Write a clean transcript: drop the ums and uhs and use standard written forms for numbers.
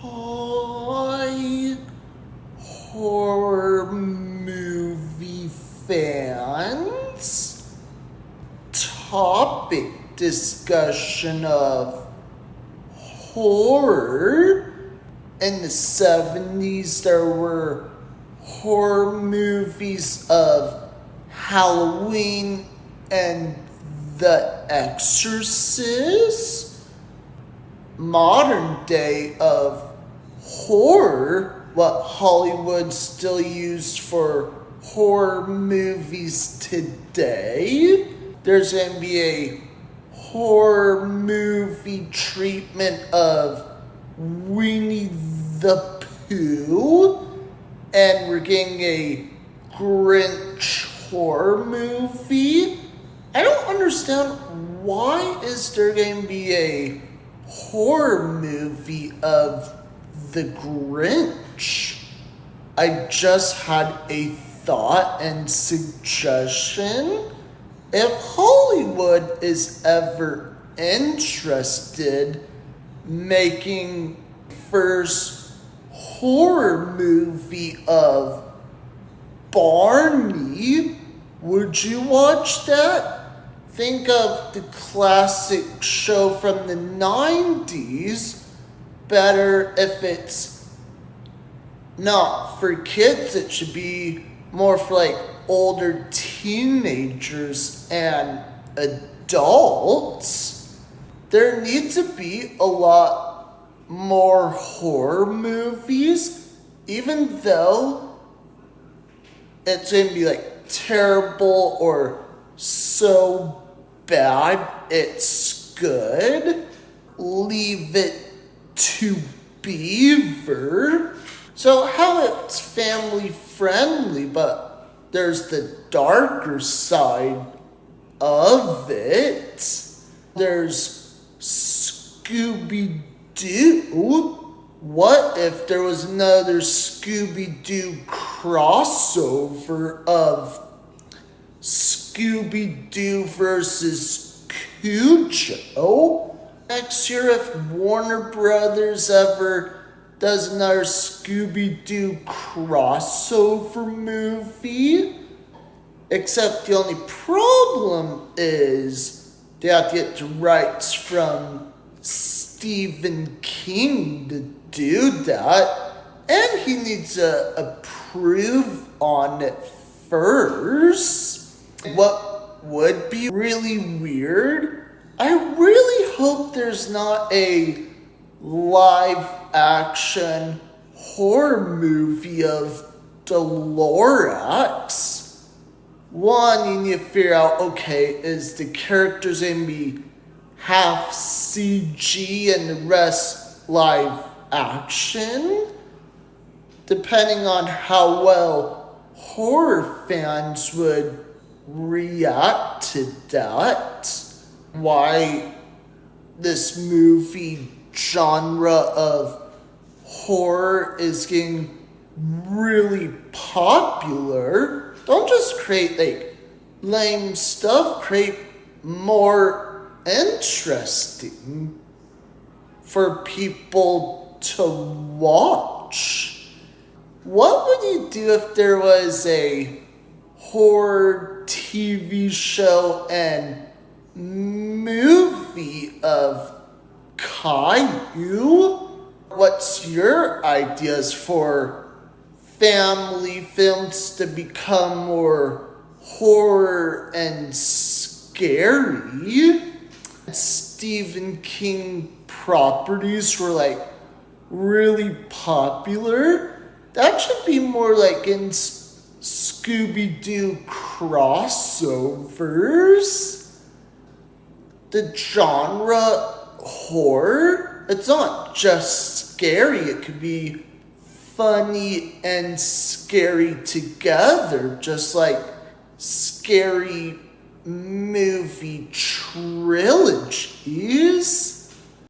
Hi, horror movie fans. Topic discussion of horror. In the 70s, there were horror movies of Halloween and The Exorcist. Modern day of horror, what Hollywood still used for horror movies today. There's going to be a horror movie treatment of Winnie the Pooh, and we're getting a Grinch horror movie. I don't understand, why is there going to be a horror movie of the Grinch? I just had a thought and suggestion. If Hollywood is ever interested making first horror movie of Barney, would you watch that? Think of the classic show from the 90s. Better if it's not for kids, it should be more for like older teenagers and adults. There needs to be a lot more horror movies, even though it's going to be like terrible or so bad it's good. Leave it to Beaver. So how it's family friendly, but there's the darker side of it. There's Scooby-Doo. What if there was another Scooby-Doo crossover of Scooby-Doo versus Cujo? Next year, if Warner Brothers ever does another Scooby-Doo crossover movie, except the only problem is they have to get the rights from Stephen King to do that, and he needs to approve on it first. What would be really weird, I really hope there's not a live action horror movie of Delorax. One, you need to figure out, okay, is the characters going to be half CG and the rest live action? Depending on how well horror fans would react to that. Why this movie genre of horror is getting really popular. Don't just create like lame stuff, create more interesting for people to watch. What would you do if there was a horror TV show and movie of Caillou? What's your ideas for family films to become more horror and scary? Stephen King properties were like really popular. That should be more like in Scooby-Doo crossovers. The genre horror, it's not just scary, it could be funny and scary together, just like scary movie trilogies.